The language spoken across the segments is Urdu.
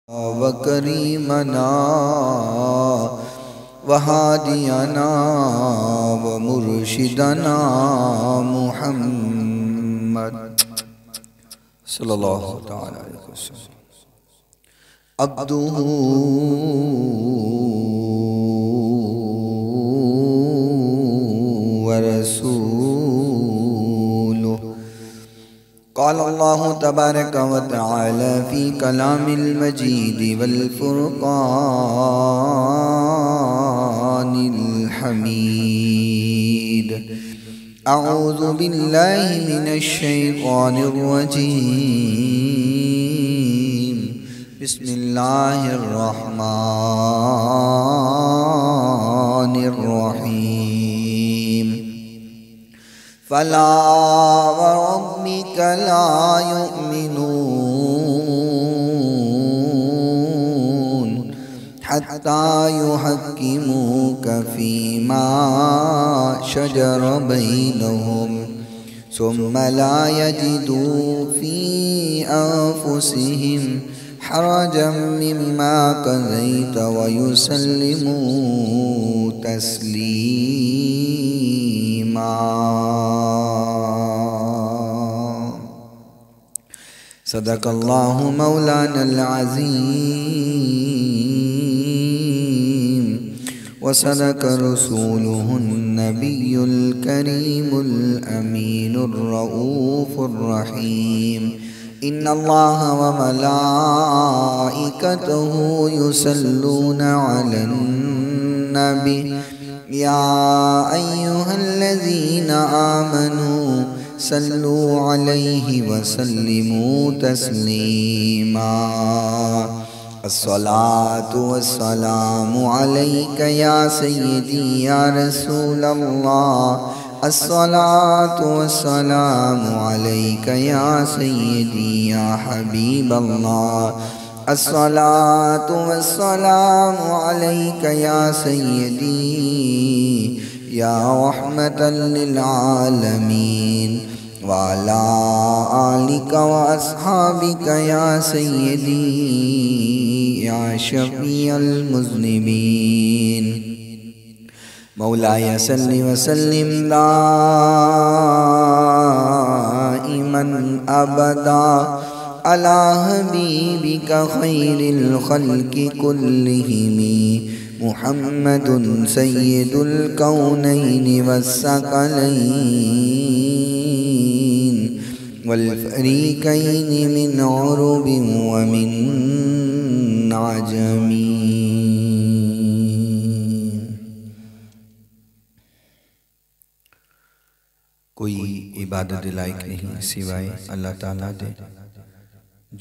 وكريمنا وهادينا ومرشدنا محمد صلى الله تعالى عليه وسلم عبده ورسوله. قال الله تبارك وتعالى في كلام المجيد والفرقان الحميد. أعوذ بالله من الشيطان الرجيم. بسم الله الرحمن الرحيم. فلا وربك لا يؤمنون حتى يحكموك فيما شجر بينهم ثم لا يجدوا في أنفسهم حرجا مما قضيت ويسلموا تسليما. صدق الله مولانا العظيم وصدق رسوله النبي الكريم الأمين الرؤوف الرحيم. إن الله وملائكته يصلون على النبي يا أيها الذين آمنوا صلوا عليه وسلموا تسليما. الصلاة والسلام عليك يا سيدي يا رسول الله. الصلاة والسلام عليك يا سيدي يا حبيب الله. الصلاة والسلام عليك يا سيدي يا رحمة للعالمين وعلى آلك وأصحابك يا سيدي يا شفيع المذنبين. مولاي صل وسلم دائما أبدا على حبيبك خير الخلق كلهم محمد سيد الكونين والثقلين والفريقين من عرب ومن عجم. کوئی عبادت لائق نہیں سوائے اللہ تعالیٰ دے.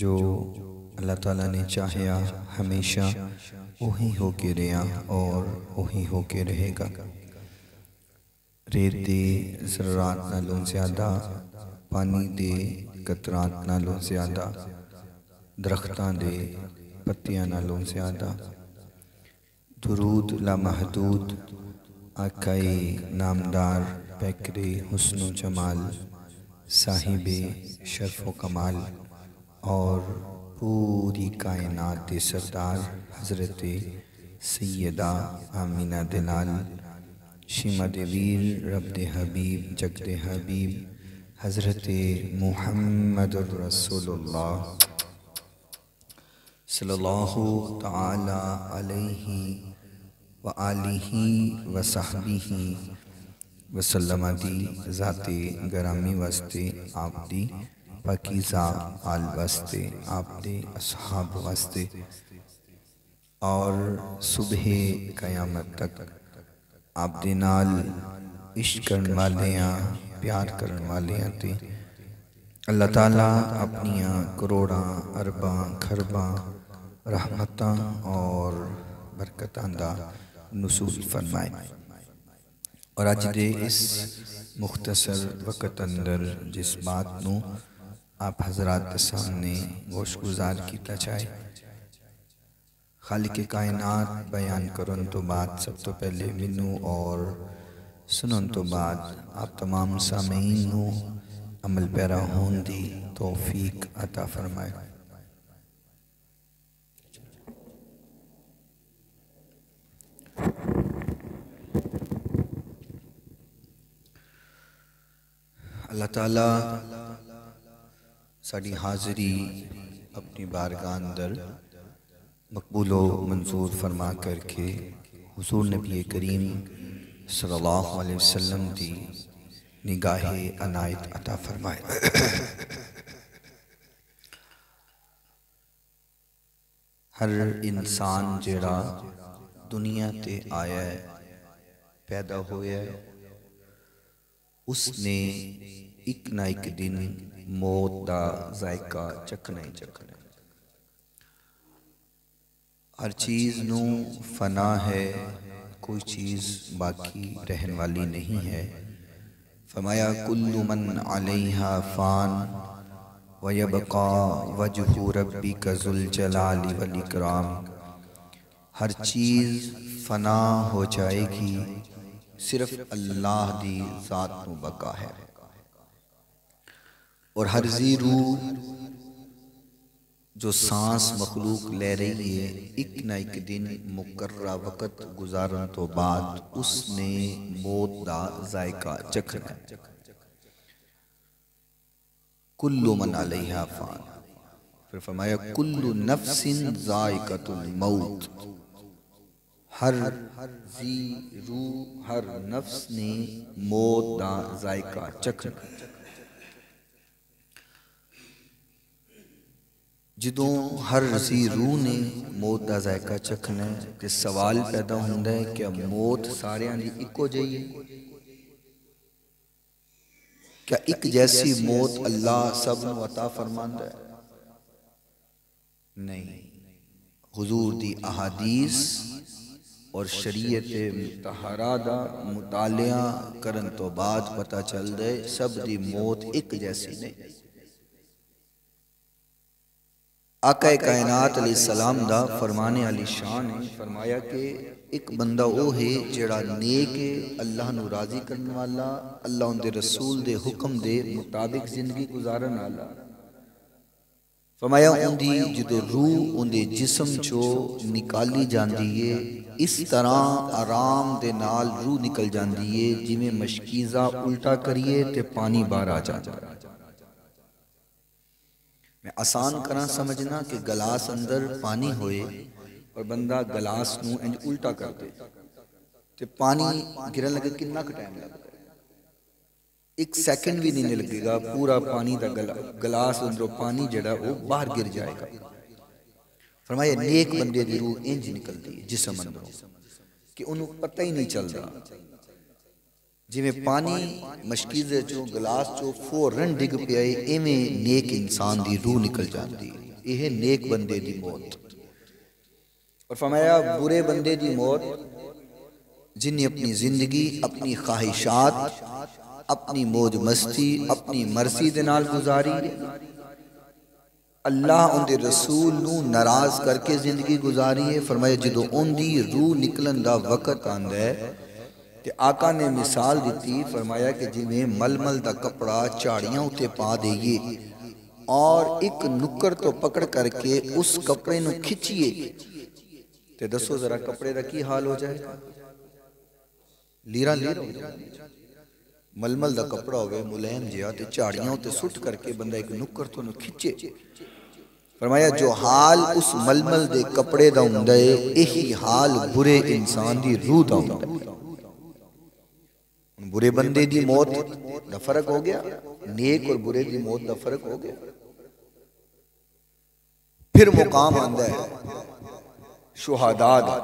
جو اللہ تعالیٰ نے چاہیا ہمیشہ وہی ہو کے رہا اور وہی ہو کے رہے گا. ریت دے ذرات نالوں زیادہ، پانی دے قطرات نالوں زیادہ، درختاں دے پتیاں نالوں زیادہ. درود لامحدود آقائے نامدار پیکرے حسن و جمال، صاحب شرف و کمال اور پوری کائنات دے سردار حضرت سیدہ آمینہ دلال شیمہ دے ویر رب دے حبیب جگ دے حبیب حضرت محمد رسول اللہ صلی اللہ تعالی علیہ وآلہ وصحبہ وسلم دی ذات گرامی واسطے آپ دی پاکیزہ آل واسطے آپ دے اصحاب واسطے اور صبح قیامت تک آپ دے نال عشق کرن والیاں پیار کرن والیاں تے اللہ تعالیٰ اپنیاں کروڑاں ارباں کھرباں رحمتاں اور برکتاں دا نزول فرمائے. اور آج دے اس مختصر وقت اندر جس بات نو آپ حضرات سامنے گوش گزار کیتا چاہے، خالق کائنات بیان کرن تو بعد سب تو پہلے منو اور سنن تو بعد آپ تمام سامعین نو عمل پیرا ہون دی توفیق عطا فرمائے. اللہ تعالیٰ ساری حاضری اپنی بارگاہ اندر مقبول و منظور فرما کر کے حضور نبی کریم صلی اللہ علیہ وسلم دی نگاہ عنایت عطا فرمائے۔ ہر انسان جڑا دنیا تے آیا ہے، پیدا ہویا ہے، اس نے ایک نہ ایک دن موت دا ذائقہ چکھنا ہی چکھنا ہے۔ ہر چیز نو فنا ہے، کوئی چیز باقی رہن والی نہیں ہے۔ فرمایا کل من علیہا فان وَيَبْقَى وَجْهُ رَبِّكَ ذُو الْجَلَالِ وَالْإِكْرَامِ۔ ہر چیز فنا ہو جائے گی، صرف اللہ دی ذات نو بقا ہے۔ اور ہر ذی روح جو سانس مخلوق لے رہی ہے، ایک نہ ایک دن مقررہ وقت گزارن تو بعد اس نے موت دا ذائقہ چکھنا ہے۔ کل من علیہا فان، پھر فرمایا کل نفس ذائقۃ الموت۔ ہر ذی روح، ہر نفس نے موت دا ذائقہ چکھنا۔ جدوں ہر ذی روح نے موت دا ذائقہ چکھنا ہے تے سوال پیدا ہوندا ہے کہ موت ساریاں دی اکو جئی ہے؟ کیا ایک جیسی موت اللہ سب نو عطا فرماندا ہے؟ نہیں۔ حضور دی احادیث اور شریعت مطہرہ دا مطالعہ کرن تو بعد پتہ چل دے سب دی موت ایک جیسی نہیں۔ آقا کائنات علیہ السلام دا فرمانے علی شان ہے، فرمایا کہ ایک بندہ وہ ہے جڑا نیک ہے، اللہ نو راضی کرنے والا، اللہ ان دے رسول دے حکم دے مطابق زندگی گزارن والا۔ فرمایا ان دی جدو روح ان دے جسم چو نکالی جاندی ہے، اس طرح آرام دے نال روح نکل جاندی ہے جی میں مشکیزہ الٹا کریے تے پانی باہر آ جاتا ہے۔ میں آسان کرنا سمجھنا کہ گلاس اندر پانی ہوئے اور بندہ گلاس نو انج الٹا کر دے تے پانی گرن لگے کتنا ٹائم لگتا ہے؟ ایک سیکنڈ بھی نہیں لگے گا، پورا پانی دا گلاس اندروں پانی جڑا وہ باہر گر جائے گا۔ فرمایا نیک بندے دی روح انج نکلتی ہے جسم اندروں کہ انہوں پتہ ہی نہیں چل رہا، جی میں پانی مشکیزے چو گلاس چو فورن ڈگ پہ آئے، ایمیں نیک انسان دی روح نکل جاندی، یہ نیک بندے دی موت۔ اور فرمایا برے بندے دی موت جن نے اپنی زندگی، اپنی خواہشات، اپنی موج مستی، اپنی مرضی دے نال گزاری، اللہ ان دے رسول نو ناراض کر کے زندگی گزاری ہے۔ فرمایا جدو ان دی روح نکلن دا وقت آندا ہے کہ آقا نے مثال دیتی، فرمایا کہ جی میں ململ دا کپڑا چاڑیاں اتے پا دئیے اور ایک نکر تو پکڑ کر کے اس کپڑے نو کھچئے تے دسو ذرا کپڑے دا کی حال ہو جائے گا؟ لیران لیر ہو جائے، ململ دا کپڑا ہوئے ملین جیا تے چاڑیاں اتے سٹ کر کے بندہ ایک نکر تو نو کھچے۔ فرمایا جو حال اس ململ دے کپڑے دا ہوندا ہے، یہی حال برے انسان دی روح دا ہوندا ہے۔ برے بندے دی موت دا فرق ہو گیا، نیک اور برے دی موت دا فرق ہو گیا۔ پھر مقام آندا ہے شہداء دا۔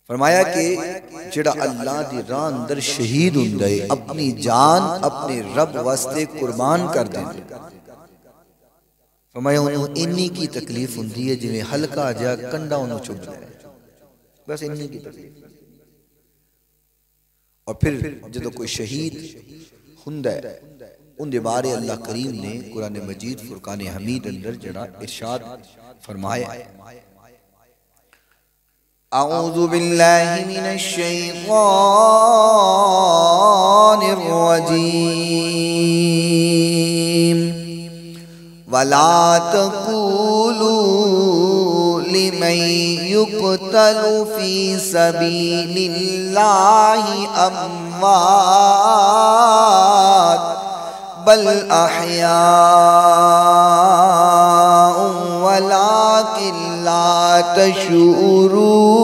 فرمایا کہ جڑا اللہ دی راہ اندر شہید ہوندا ہے، اپنی جان اپنے رب واسطے قربان کر دیندا۔ فرمایا انہوں انی کی تکلیف ہوندی ہے جنہیں ہلکا جا کنڈا انہوں چپ جائے، بس انی کی تکلیف۔ اور پھر جدو کوئی شہید ہندہ ہے ان دے بارے اللہ کریم نے قرآن مجید فرقان حمید اندر جڑا ارشاد فرمایا ہے، اعوذ باللہ من الشیطان الرجیم وَلَا تَقُولُوا لِمَنْ يُقْتَلُ فِي سَبِيلِ اللَّهِ أَمْوَاتٌ بل احیاء ولکن لا تشعرون۔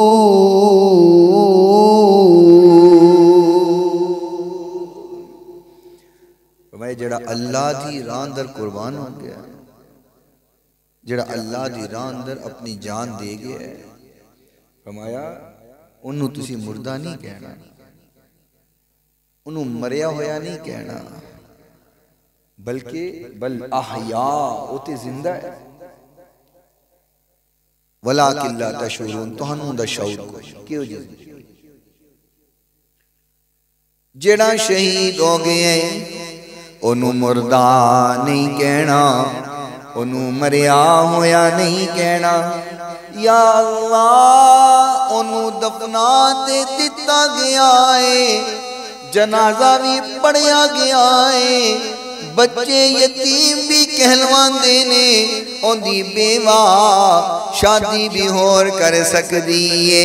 فرمایا جڑا اللہ دی راہ اندر قربان ہو گیا، جڑا اللہ دی راہ اندر اپنی جان دے گیا ہے، فرمایا انہوں تسی مردہ نہیں کہنا، انہوں مریا ہویا نہیں کہنا، بلکہ بل احیاء ہوتے زندہ ہے، ولیکن لا تشعرون، تو ہنوں دا شعور کو کیوں جی؟ جڑا شہید ہو گئے انہوں مردہ نہیں کہنا، انہوں مریا ہویا نہیں کہنا، یا اللہ انہوں دفناتے دتا گیا ہے، جنازہ بھی پڑھیا گیا ہے، بچے یتیم بھی کہلوان دینے، ان دی بیوہ شادی بھی ہور کر سکدیے،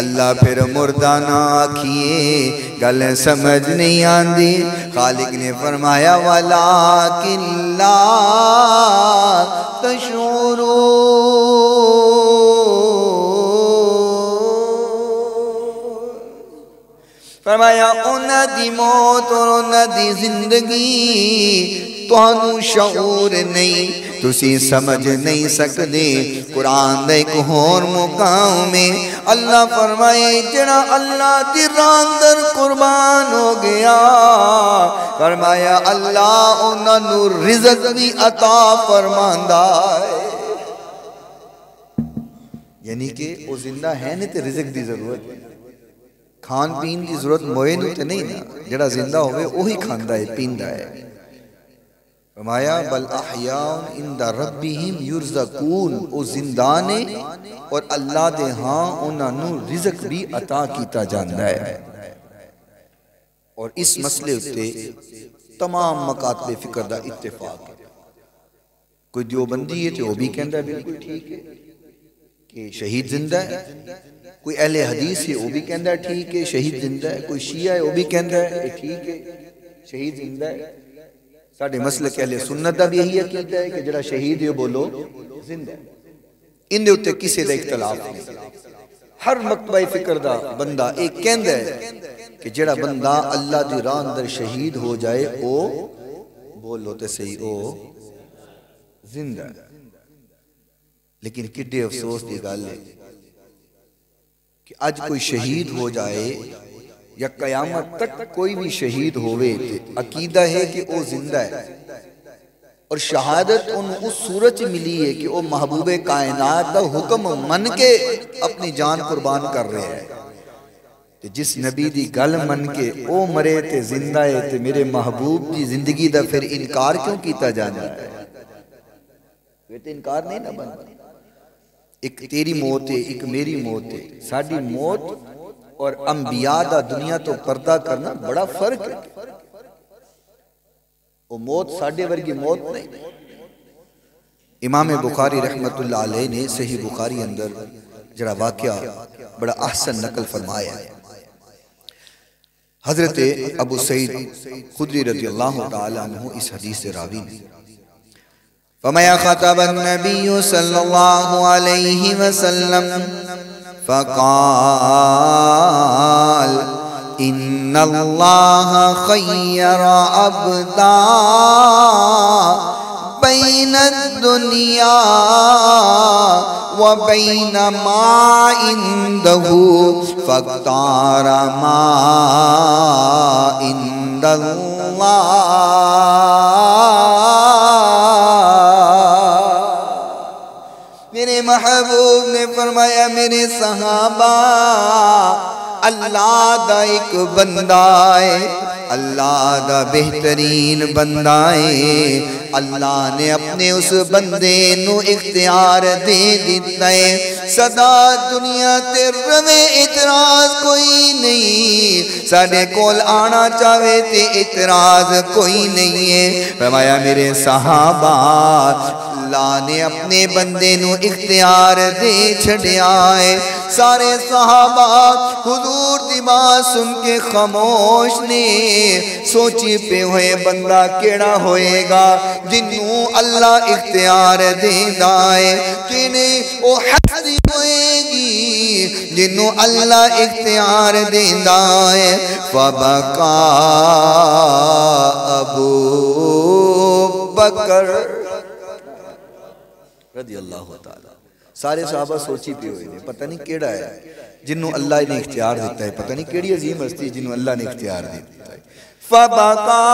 اللہ پھر مردہ نہ آکھیے، گل سمجھ نہیں آندی۔ خالق نے فرمایا وَلَٰكِن لَا تَشْعُرُونَ۔ فرمایا انہاں دی موت اور انہاں دی زندگی تہانوں شعور نہیں، تسی سمجھ نہیں سکدے۔ قرآن دے ایک ہور مقام میں اللہ فرمائے جڑا اللہ دی راہ اندر قربان ہو گیا، فرمایا اللہ انہاں نوں رزق بھی عطا فرماندا ہے، یعنی کہ وہ زندہ ہے نہیں تے رزق دی ضرورت ہے، کھان پین کی ضرورت موئے نو تے نہیں نا، جڑا زندہ ہوئے وہی کھاندا ہے پیندا ہے۔ فرمایا بل احیاء عند ربہم یرزقون، او زندانے اور اللہ دے ہاں انہاں نو رزق بھی عطا کیتا جاندا ہے۔ اور اس مسئلے اتے تمام مکاتب فکر دا اتفاق ہے۔ کوئی دیوبندی ہے تو وہ بھی کہندا ہے بالکل ٹھیک ہے کہ شہید زندہ ہے، کوئی اہل حدیث ہے وہ بھی کہندا ہے ٹھیک ہے شہید زندہ ہے، کوئی شیعہ ہے وہ بھی کہندا ہے ٹھیک ہے شہید زندہ ہے۔ ساڑھے مسلک اہل سنت دا بھی یہی عقیدہ ہے کہ جڑا شہید ہے بولو زندہ ہے، ان دے اتے کسی دا اختلاف نہیں۔ ہر مکتبہ فکر دا بندہ ایک کہندا ہے کہ جڑا بندہ اللہ دی راہ اندر شہید ہو جائے او بولو تے صحیح او زندہ ہے۔ لیکن کڈے افسوس دی گل ہے کہ آج کوئی شہید ہو جائے یا قیامت تک کوئی بھی شہید ہوئے عقیدہ ہے کہ وہ زندہ ہے، اور شہادت اس صورت ملی ہے کہ وہ محبوب کائنات دا حکم من کے اپنی جان قربان کر رہے ہیں۔ جس نبی دی گل من کے او مرے تے زندہ ہے تے میرے محبوب دی زندگی دا پھر انکار کیوں کیتا جانا ہے؟ یہ تو انکار نہیں نہ بنتا۔ ایک تیری موت ہے، ایک میری موت ہے، ساڑھی موت اور انبیاء دا دنیا تو پردہ کرنا بڑا فرق ہے۔ وہ موت ساڑھے ورگی موت نہیں۔ امام بخاری رحمت اللہ علیہ نے صحیح بخاری اندر جڑا واقعہ بڑا احسن نقل فرمایا ہے۔ حضرت ابو سعید خدری رضی اللہ تعالیٰ عنہ اس حدیث سے راوی نے فرمایا خطب النبی صلی اللہ علیہ وسلم فقال ان اللہ خیر عبدا بین الدنیا وبین ما عنده فاختار ما عند اللہ۔ میرے محبوب نے فرمایا میرے صحابہ اللہ دا ایک بندہ ہے، اللہ دا بہترین بندہ ہے، اللہ نے اپنے اس بندے نو اختیار دے دیتا ہے، صدا دنیا تے روے اعتراض کوئی نہیں، ساڑھے کول آنا چاہے تے اعتراض کوئی نہیں ہے۔ فرمایا میرے صحابہ اللہ نے اپنے بندے نو اختیار دے چھڑیا ہے، سارے صحابہ حضور دی بات سن کے خاموش نے، سوچی پہ ہوئے بندہ کیڑا ہوئے گا جنوں اللہ اختیار دیندا ہے، کینے او حسدی ہوئے گی جنوں اللہ اختیار دیندا ہے۔ فبکا ابو بکر رضی اللہ تعالی، سارے صحابہ سوچی پہ ہوئے نے، پتہ نہیں کیڑا ہے جنہوں اللہ نے اختیار دیتا ہے، پتہ نہیں کیڑی عظیم ہستی جنہوں اللہ نے اختیار دیتا ہے۔ فبکا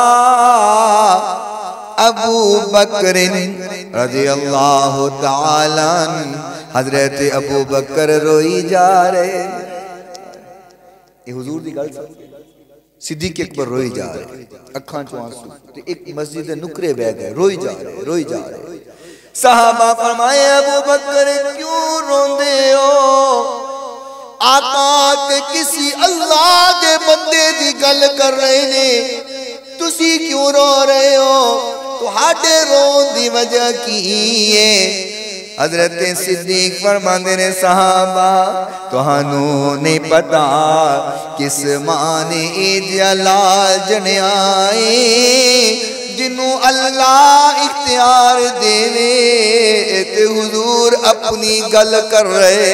ابو بکر رضی اللہ تعالی، حضرت ابو بکر روئی جا رہے، یہ حضور دی گل صدیق اکبر روئی جا رہے، اکھاں چوں آنسو، ایک مسجد نکرے بہ گئے، روئی جا رہے۔ صحابہ فرمائے ابو بکر کیوں روندے ہو؟ آقا تے کسی اللہ دے بندے دی گل کر رہے نے، تسی کیوں رو رہے ہو؟ تو ہاڈے رون دی وجہ کی ہے؟ حضرت صدیق فرماندے نے صحابہ تہانوں نہیں پتا کس مانے جلال جنیائے، جنوں اللہ اختیار دیوے تے حضور اپنی گل کر رہے۔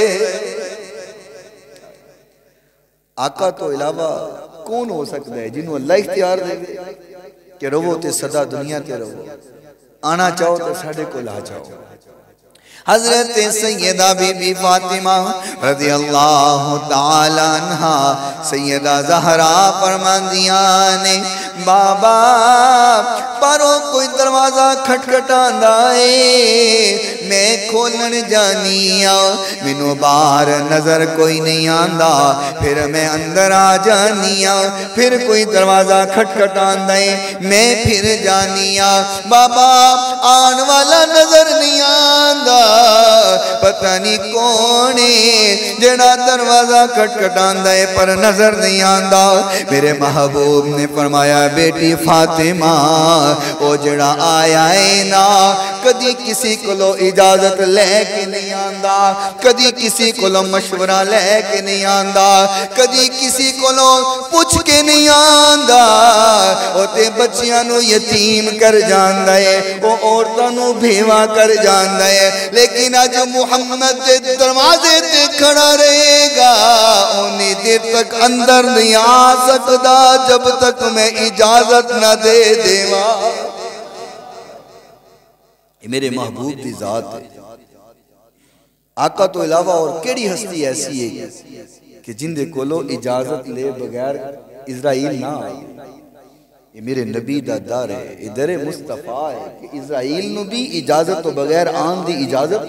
آقا تو علاوہ کون ہو سکتا ہے جنہوں اللہ اختیار دے کہ رو تے صدا دنیا تے رو، آنا چاہو تے ساڑھے کو لا جاؤ۔ حضرت سیدہ بی بی فاطمہ رضی اللہ تعالی عنہ سیدہ زہرا فرماندیاں نے، بابا پروں کوئی دروازہ کھٹکھٹاندا ہے، میں کھولن جانی مینوں باہر نظر کوئی نہیں آندا، پھر میں اندر آ جانی، پھر کوئی دروازہ کھٹکھٹاندا ہے میں پھر جانی، بابا آن والا نظر نہیں آندا، پتہ نہیں کونے جڑا دروازہ کھٹکھٹاندا ہے پر نظر نہیں آندا۔ میرے محبوب نے فرمایا بیٹی فاطمہ او جڑا آیا ہے نا، کدی کسی کولو اجازت لے کے نہیں آندا، کدی کسی کولو مشورہ لے کے نہیں آندا، کدی کسی کولو پوچھ کے نہیں آندا، او تے بچیاں نو یتیم کر جاندا ہے، او عورتاں نو بھیوا کر جاندا ہے، لیکن آج محمد دے دروازے تے کھڑا رہے گا، انہی دیر تک اندر نہیں آ سکتا جب تک میں اجازت نہ دے دیوا۔ یہ میرے محبوب دی ذات ہے۔ آقا تو علاوہ اور کیڑی ہستی ایسی ہے کہ جن دے کولو اجازت لے بغیر اسرائیل نہ آئے؟ یہ میرے نبی دا در ہے، یہ در مصطفیٰ ہے کہ اسرائیل نو بھی اجازت تو بغیر آن دی اجازت۔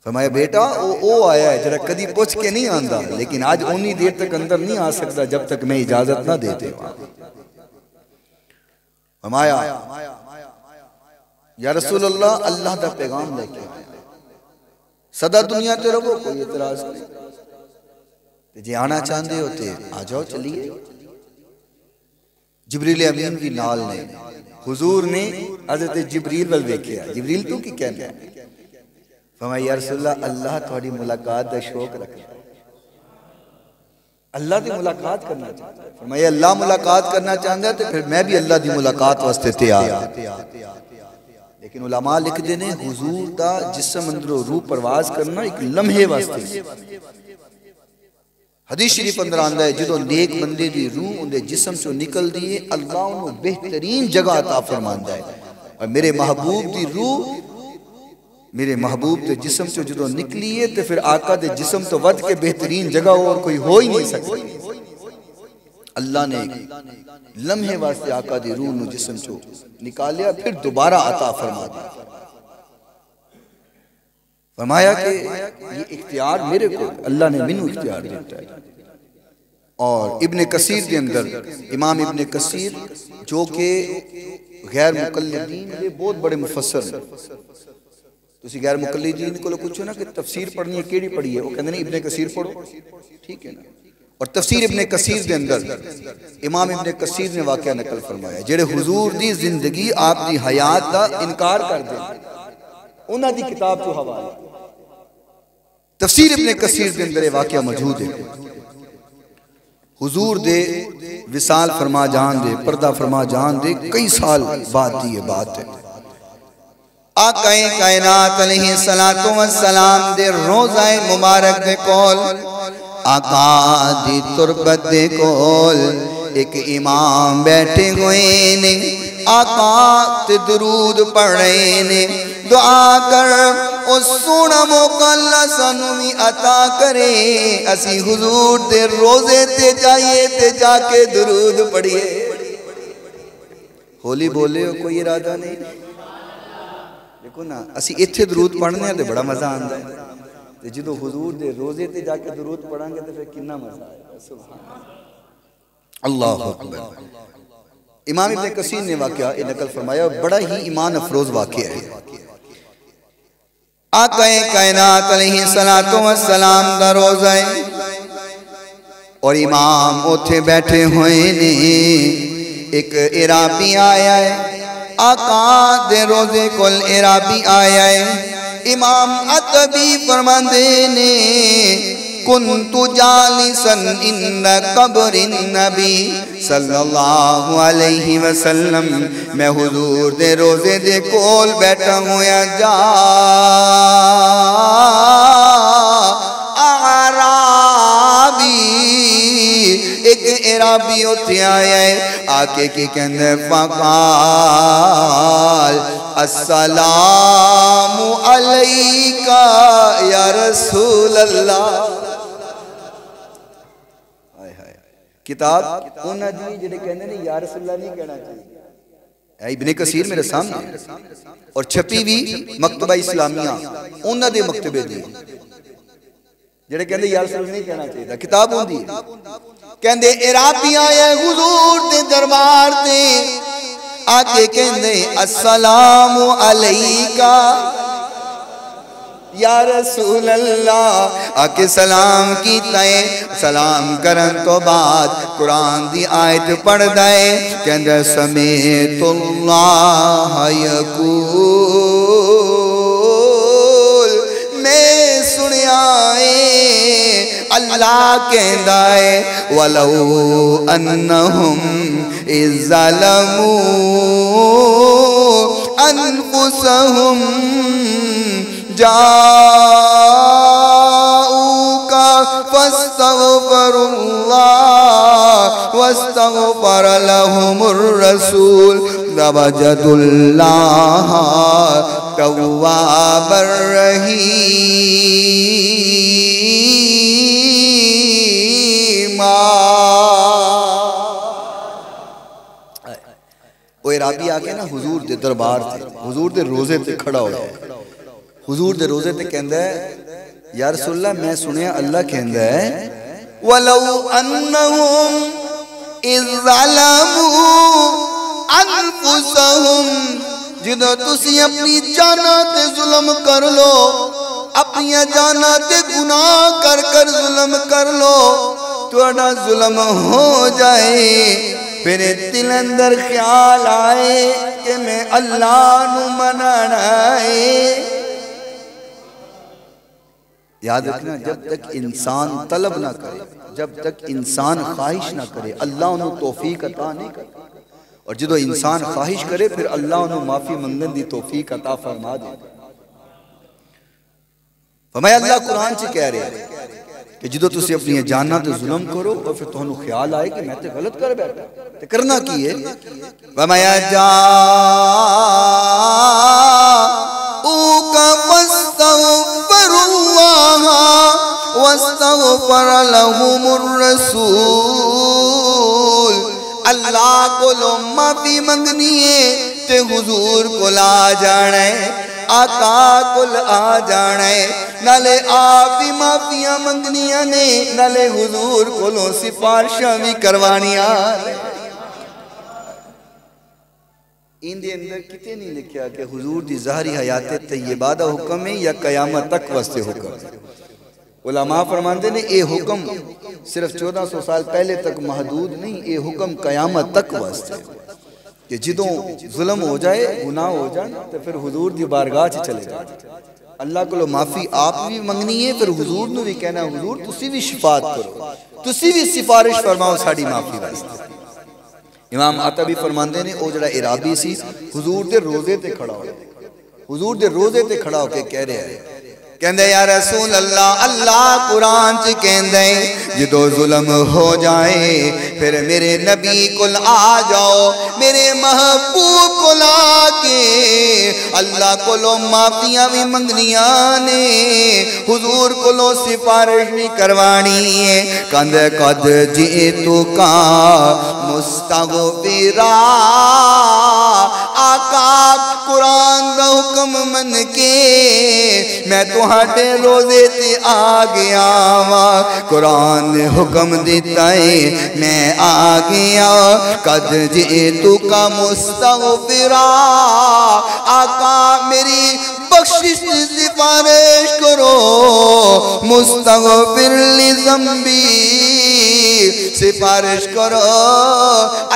فرمایا بیٹا او آیا ہے جرا کدی پوچھ کے نہیں آندا، لیکن آج انہی دیر تک اندر نہیں آ سکتا جب تک میں اجازت نہ دیتے۔ فرمایا یا رسول اللہ، اللہ دا پیغام لے کے صدا دنیا تے رہو، کوئی اعتراض نہیں، جی آنا چاہندے ہوتے آ جاؤ چلیے۔ جبریل امین بھی نال نے، حضور نے حضرت جبریل ول دیکھیا، جبریل تو کی کہنا ہے؟ فرمایا یا رسول اللہ، اللہ تھوڑی ملاقات دا شوق رکھے، اللہ دی ملاقات کرنا چاہتا ہے۔ فرمایا اللہ ملاقات کرنا چاہتا ہے تو پھر میں بھی اللہ دی ملاقات واسطے تیار۔ لیکن علماء لکھ دینے حضور دا جسم اندر و روح پرواز کرنا ایک لمحے واسطے۔ حدیث شریف اندر آندہ ہے جدو نیک بندے دی روح اندے جسم سے نکل دیئے اللہ انہوں بہترین جگہ عطا فرماندہ ہے، اور میرے محبوب دی روح میرے محبوب دے جسم سے جدو نکلیے تو پھر آقا دے جسم تو ود کے بہترین جگہ اور کوئی ہو ہی نہیں سکتا۔ اللہ نے لمحے واسطے آقا دی روح نو جسم سے نکالیا، پھر دوبارہ عطا فرما دیا۔ فرمایا کہ یہ اختیار میرے کو اللہ نے منو اختیار دیتا ہے۔ اور ابن کثیر کے اندر امام ابن کثیر جو کہ غیر مقلدین یہ بہت بڑے مفسر ہیں، تو اسی غیر مقلدین کو لوگ پوچھو نا کہ تفسیر پڑھنی ہے کیڑی پڑھی ہے، وہ کہتے ہیں ابن کثیر پڑھو، ٹھیک ہے نا۔ اور تفسیر ابن کثیر کے اندر امام ابن کثیر نے واقعہ نقل فرمایا جڑے حضور دی زندگی آپ دی حیات دا انکار کر دیں، انہاں دی کتاب تو حوالہ۔ تفسیر ابن کثیر کے اندر واقعہ موجود ہے. حضور دے وصال فرما جان دے پردہ فرما جان دے کئی سال بعد دی یہ بات ہے. آقا کائنات علیہ السلام دے روزہ مبارک دے کول آقا دی تربت دے کول ایک امام بیٹھے ہوئے نے. آقا تے درود پڑھ رہے نے. دعا کر اس سونا موقع اللہ سانو بھی عطا کرے اسی حضور دے روزے تے جائیے تے جا کے درود پڑھیے. ہولی بولے ہو کوئی ارادہ نہیں. دیکھو نا اسی اتھے درود پڑھنے ہیں تے بڑا مزہ آندہ ہے تے جدو حضور دے روزے تے جا کے درود پڑھیں گے تے پھر کتنا مزہ آئے گا. سبحان اللہ اکبر. امام ابن کثیر نے واقعہ نقل فرمایا بڑا ہی ایمان افروز واقعہ ہے. آقا کائنات علیہ السلام دا روزہ ہے اور امام اتھے بیٹھے ہوئے نے. ایک عرابی آیا ہے. آقا دے روزے کل عرابی آیا ہے. امام عتبی فرماندے نے کنت جالسا ان قبر النبی صلی اللہ علیہ وسلم میں حضور دے روزے دے کول بیٹھا ہویا جا اعرابی ایک عرابی ہوتے آیا ہے. آکے کی کہنے فقال السلام علیکہ یا رسول اللہ. کتاب انہاں دی جڑے کہنے نے یا رسول اللہ نہیں کہنا چاہیے. ابن کثیر میرے سامنے اور چھپی بھی مکتبہ اسلامیہ انہاں دے مکتبے دی جڑے کہندے یا رسول اللہ نہیں کہنا چاہیے. کتاب ہوندی کہندے عرابی آیا حضور دے دربار تے آکے کہندے السلام علیکہ یا رسول اللہ. آکے سلام کیتا ہے. سلام کرن تو بعد قرآن دی آیت پڑھ دائے کہندے سمیت اللہ یقول میں سنیائے اللہ کہندہ ہے وَلَوْ أَنَّهُمْ إِذْ ظَلَمُوا أَنفُسَهُمْ جاؤوك فاستغفر الله واستغفر لهم الرسول لوجدوا الله توابا رحيما. وہ عرابی آگے نا حضور دے دربار تھے حضور دے روزے تے کھڑا ہو جائے. حضور دے روزے تے کہندہ ہے یا رسول اللہ میں سنیا اللہ کہندہ ہے وَلَوْ أَنَّهُمْ إِذْ ظَلَمُوا أَنفُسَهُمْ جدو تسی اپنی جانات ظلم کر لو اپنی جانات گناہ کر کر ظلم کر لو تو اڈا ظلم ہو جائے پھر دل اندر خیال آئے کہ میں اللہ نو منانا ہے. یاد رکھنا جب تک انسان طلب نہ کرے جب تک انسان خواہش نہ کرے اللہ انہوں توفیق عطا نہیں کرے. اور جدو انسان خواہش کرے پھر اللہ انہوں معافی منگن دی توفیق عطا فرما دے. فرمایا اللہ قرآن سے کہہ رہے ہیں کہ جدو تسی اپنی جاننا تو ظلم کرو اور پھر تو انہوں خیال آئے کہ میں تے غلط کر بیٹھا تے کرنا کی ہے. فرمایا جاؤک فاستغفر اللہ واستغفر لهم الرسول. اللہ کو لو معافی منگنی ہے تے حضور کو لا جانا ہے آقا کو آ جانا ہے نالے آپ بھی معافیاں منگنیاں نے نالے حضور کو لو سفارشاں بھی کروانیاں. ان دے اندر کتے نہیں لکھیا کہ حضور دی ظاہری حیات طیبہ دا حکم ہے یا قیامت تک واسطے حکم ہے. علماء فرماندے نے اے حکم صرف 1400 سال پہلے تک محدود نہیں اے حکم قیامت تک واسطے کہ جدوں ظلم ہو جائے گناہ ہو جائے تو پھر حضور دی بارگاہ چلے جائے اللہ کو معافی آپ بھی منگنی ہے، پھر حضور نے بھی کہنا ہے حضور تسی بھی شفاعت کرو، تسی بھی سفارش فرماؤ ساڑی معافی واسطے۔ امام عطبی فرماندے نے او جڑا عرابی سی حضور دے روزے تے کھڑا ہو، حضور دے روزے تے کھڑا ہو کے کہہ رہے ہیں، کہندے یا رسول اللہ، اللہ قرآن چ کہندے جدو ظلم ہو جائے پھر میرے نبی کل آ جاؤ، میرے محبوب کل آ کے اللہ کلو معافیاں بھی منگنیاں نے، حضور کلو سفارش بھی کروانی ہے۔ کند قد جئتو کا مستغفرا، آقا قرآن دا حکم من کے میں تہاڈے روزے تے آ گیا وا، قرآن نے حکم دیتا ہے میں آ گیا۔ قد جئتک مستغفرا، آقا میری بخشش سفارش کرو، مستغفر لذنبی، سفارش کرو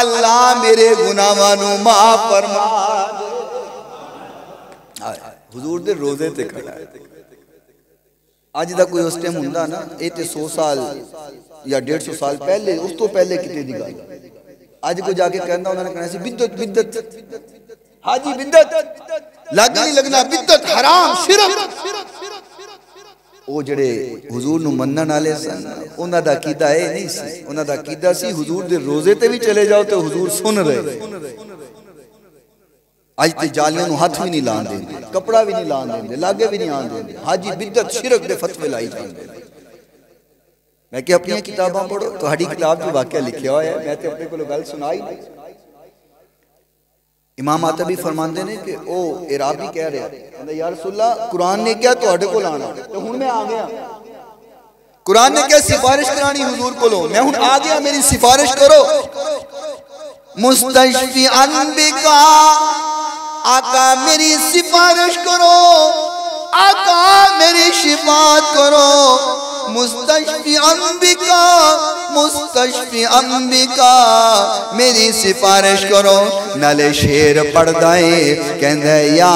اللہ میرے گناہوں معاف فرما دے۔ حضور دے روزے تے کھڑا ہے۔ آج دا کوئی اس ٹائم ہوندا نا، اے تے 100 سال یا 150 سال پہلے، اس تو پہلے کتے دی گل، آج کو جا کے کہندا انہوں نے کہنا سی بدت بدت، حاجی بدت لگ نہیں لگنا، بدت حرام شرک۔ او جڑے حضور نو منن والے سن انہاں دا عقیدہ اے نہیں سی، انہاں دا عقیدہ سی حضور دے روزے تے بھی چلے جاؤ تے حضور سن رہے۔ آج تے جالیاں نو ہاتھ بھی نہیں لان دیں، کپڑا بھی نہیں لان دیں، لاگے بھی نہیں آن دیں، حاجی بدت شرک دے فتوے لائی جان دیں۔ میں کہ اپنی کتاباں پڑھو، تو ہڈی کتاب جو واقعہ لکھیا ہوا ہے، میں تے اپنے کو گل سنائی۔ امام عطبی فرماندے نے کہ او عرابی کہہ رہے ہیں یا رسول اللہ قرآن نے کیا تو ہڈے کو لانا، تو ہن میں آ گیا، قرآن نے کیا سفارش کرانی حضور کو لو، میں ہن آ گیا میری سفارش کرو۔ مستشفعاً بکا، آقا میری سفارش کرو، آقا میری شفاعت کرو، مستشفعاً بکا، مستشفعاً بکا، میری سفارش کرو۔ نالے شیر پڑھ دائے کہندے یا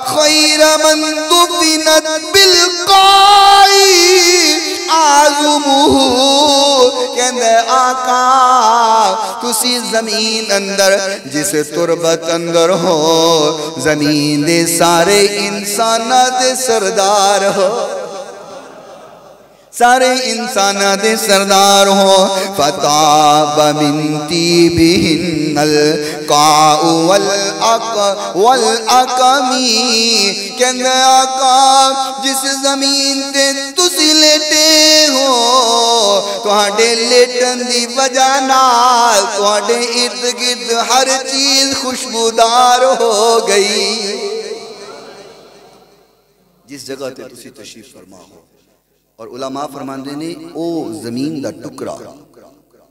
خیر من دفنت بالقائی آزمہ، کہندے آقا تسی زمین اندر جس تربت اندر ہو، زمین دے سارے انسانہ دے سردار ہو، سارے انسانہ دے سردار ہو۔ فطاب من طیبہن القاء والعقمی، کہندے آقا جس زمین تے تسی لیٹے ہو، تہاڈے لیٹن دی وجہ نال تہاڈے ارد گرد ہر چیز خوشبودار ہو گئی۔ جس جگہ تے تسی تشریف فرما ہو، اور علماء فرماندے نے او زمین دا ٹکرا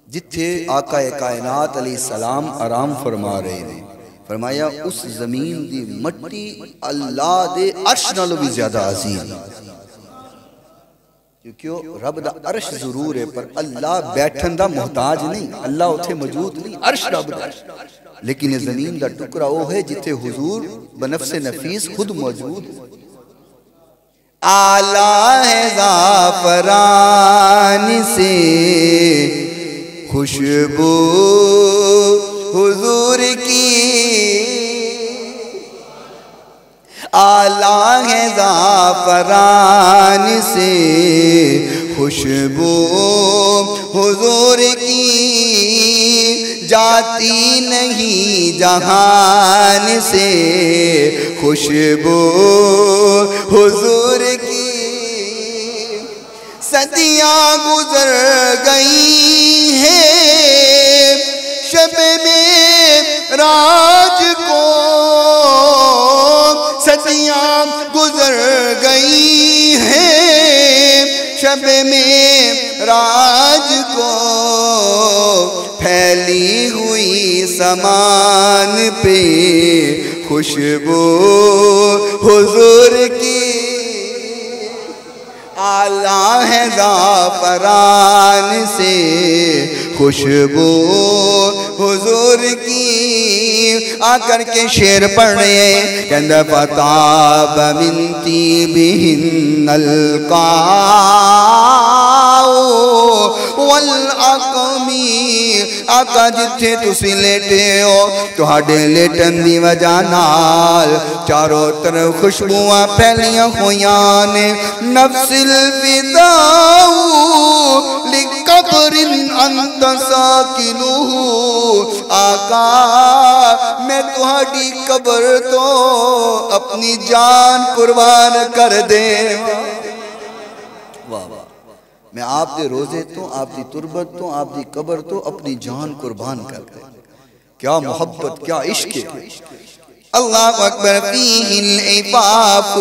جتھے آقا کائنات علیہ السلام آرام فرما رہے ہیں، فرمایا اس زمین دی مٹی اللہ دے عرش نالوں بھی زیادہ عظیم، کیونکہ رب دا عرش ضرور ہے پر اللہ بیٹھن دا محتاج نہیں، اللہ اتھے موجود نہیں، عرش رب دا، لیکن زمین دا ٹکرا وہ ہے جتھے حضور بنفس نفیس خود موجود ہے۔ آلہ ہے زعفران سے خوشبو حضور کی، آلہ ہے زعفران سے خوشبو حضور کی، جاتی نہیں جہان سے خوشبو حضور کی۔ صدیاں گزر گئی ہیں شب میں راج کو، صدیاں گزر گئی ہیں شب میں راج کو، پھیلی ہوئی سامان پہ خوشبو حضور کی، آلہ ہے زعفران سے خوشبو حضور کی، آ کر کے شعر پڑھ رہے ہیں کہندہ فتاب من تیبہن القاؤ والعقمی آقا جتھے تسی لیٹے ہو تہاڈے لیٹن دی وجہ نال چاروں طرف خوشبوئیں پھیلیاں ہویاں نے نفس الفداؤ لقبر انت ساکنہ آقا میں تہاڈی قبر تو اپنی جان قربان کر دے میں آپ دے روزے تو آپ دی تربت تو آپ دی قبر تو اپنی جان قربان کر دے کیا محبت کیا عشق ہے اللہ اکبر فیہ العفاف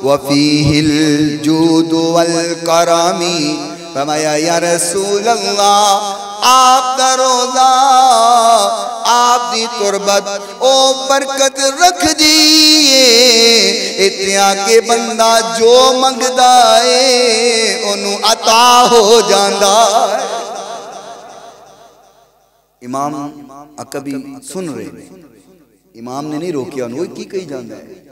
وفیہ الجود والکرامی فرمایا یا رسول اللہ آپ دا روزہ آپ دی تربت او برکت رکھ دیئے اتنا کہ بندہ جو منگدائے انہوں عطا ہو جاندہ امام اکبی سن رہے امام نے نہیں روکیا انہوں کی کہی جاندہ ہے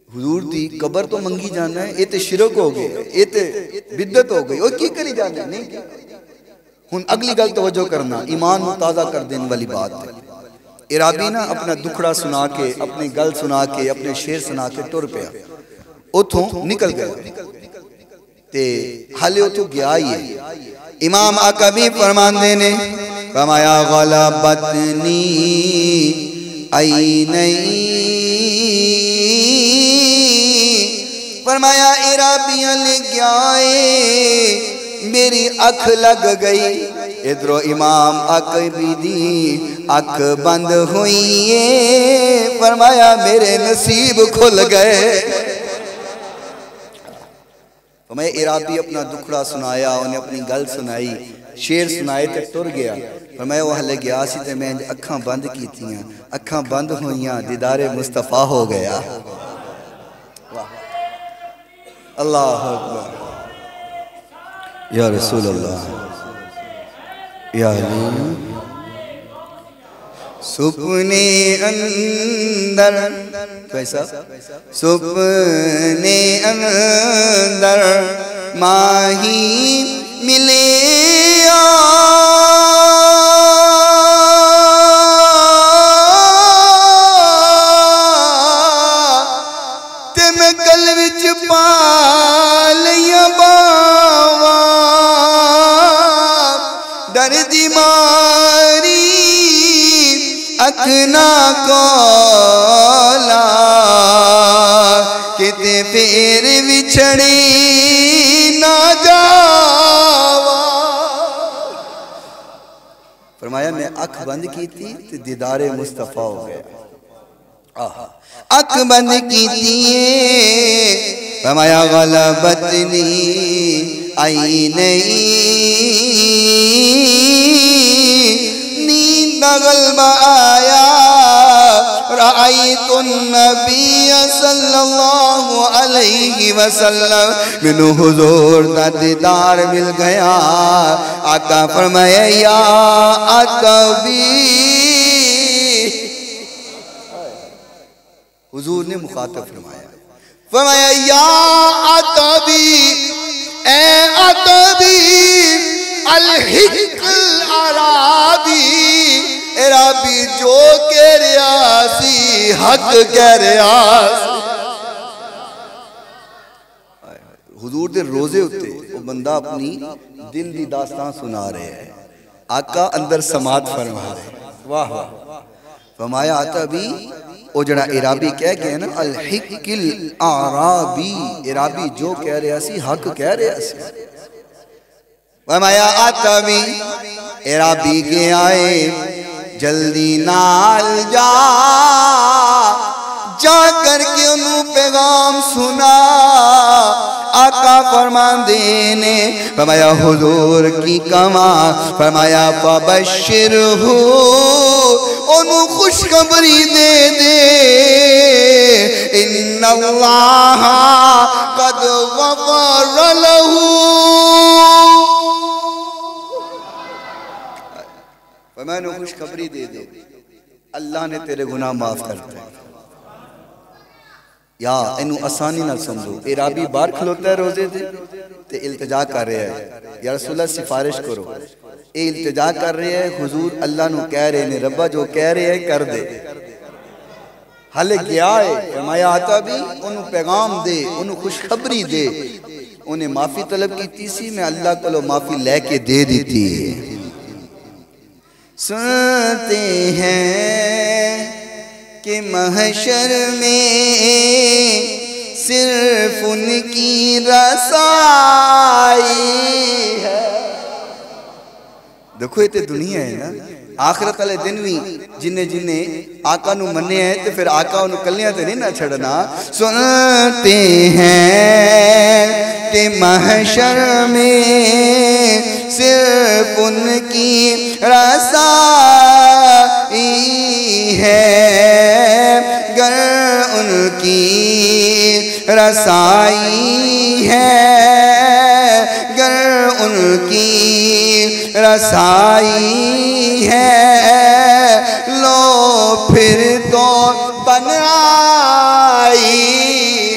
حضور دی قبر تو منگی جانا ہے یہ تے شرک ہو گئے یہ تے بدت ہو گئی اور کی کری جانا ہے نہیں کیا ہن اگلی گل توجہ کرنا ایمان تازہ کر دینے والی بات ہے عرابی نا اپنا دکھڑا سنا کے اپنی گل سنا کے اپنے شعر سنا کے ٹر پیا اتھوں نکل گیا تے حالے اتھوں گیا ہی ہے امام اکبی فرمان دینے فرمایا غلبتنی عینی فرمایا عرابیاں لے گیائے میری اکھ لگ گئی ادھرو امام اکبی دی اکھ بند ہوئیے فرمایا میرے نصیب کھل گئے فرمایا عرابی اپنا دکھڑا سنایا انہیں اپنی گل سنائی شعر سنائے تے ٹر گیا فرمایا وہ ہلے گیا سی تے میں اکھاں بند کی تھیاں اکھاں بند ہوئیاں دیدار مصطفیٰ ہو گیا اللہ اکبر یا رسول اللہ یا علی سپنے اندر کیسا سپنے اندر ماہی ملے تے میں گل وچ پالیاں باواں ڈر دی ماری اکھنا کولا کتے پھر وچھڑی نہ جاواں فرمایا میں اکھ بند کی تھی تو دیدار مصطفیٰ ہو گیا اکھ بند کی تھی فرمایا غلبتنی عینی نیند غلب آیا رأیت النبی صلی اللہ علیہ وسلم منو حضور دا دیدار مل گیا آقا فرمایا یا اکبی حضور نے مخاطب فرمایا یا اکبی اے اکبی الحق العرابی عرابی جو کہہ ریاسی حق کہہ ریاسی حضور دے روزے ہوتے وہ بندہ اپنی دل دی داستان سنا رہے ہیں آقا اندر سماعت فرما رہے ہیں واہ فرمایا آتا بھی وہ جڑا عرابی کہہ گئے نا الحق العرابی عرابی جو کہہ رہا سی حق کہہ رہا سی فرمایا آتا بھی عرابی کے آئے جلدی نال جا کر کے انہوں پیغام سنا آقا فرمان دینے فرمایا حضور کی کما فرمایا فبشرہو انہوں خوشخبری دے دے ان اللہ قد غفر لہو فرمایا انہوں خوشخبری دے دے اللہ نے تیرے گناہ معاف کرتے ہیں. یا انہوں آسانی نہ سمجھو. اے رابی بار کھلوتا ہے روزے دے تے التجا کر رہے ہیں یا رسول اللہ سفارش کرو. اے التجا کر رہے ہیں حضور اللہ نو کہہ رہے ہیں ربا جو کہہ رہے ہیں کر دے. حالے گیا ہے فرمایا آتا بھی انہوں پیغام دے انہوں خوشخبری دے. انہیں معافی طلب کی تیسی میں اللہ کو معافی لے کے دے دیتی ہے. سنتے ہیں کہ محشر میں صرف ان کی رسائی ہے. دیکھو یہ تے دنیا ہے نا. آخرت والے دن بھی جنہیں آقا نو منے ہیں تو پھر آقا انہوں کلیاں تے نہیں نہ چھڑنا. سنتے ہیں کہ محشر میں صرف ان کی رسائی ہے. گر ان کی رسائی ہے گر ان کی رسائی ہے لو پھر تو بنائی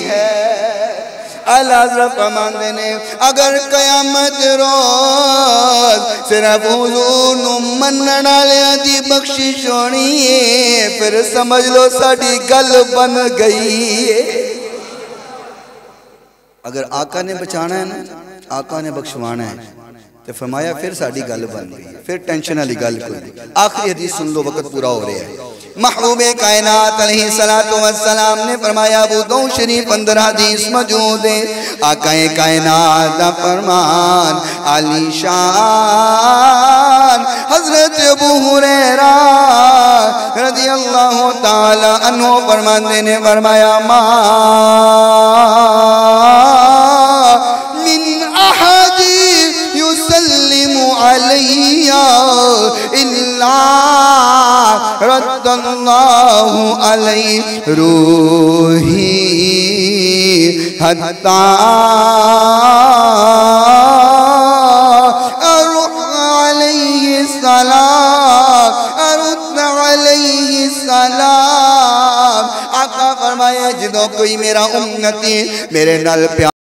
ہے. اللہ حضرت فرماندے نے اگر قیامت روز صرف حضور نو مننا لیا دی بخشش ہونی ہے پھر سمجھ لو ساڑی گل بن گئی ہے. اگر آقا نے بچانا ہے نا آقا نے بخشوانا ہے تو فرمایا پھر ساڑی گل بن گئی. پھر ٹینشن علی گل کوئی. آخری حدیث سن لو وقت پورا ہو رہا ہے. محبوب کائنات علیہ السلام نے فرمایا ابو داؤد شریف اندر حدیث موجود ہے. آقا کائنات دا فرمان علی شان حضرت ابو ہریرہ رضی اللہ تعالی عنہ فرماندے نے فرمایا ما من احد يسلم علي إلا رد الله علي روحي حتى أروح عليه السلام أرد عليه السلام. آقا فرمایا جدو کوئی میرا امتی میرے نال پیار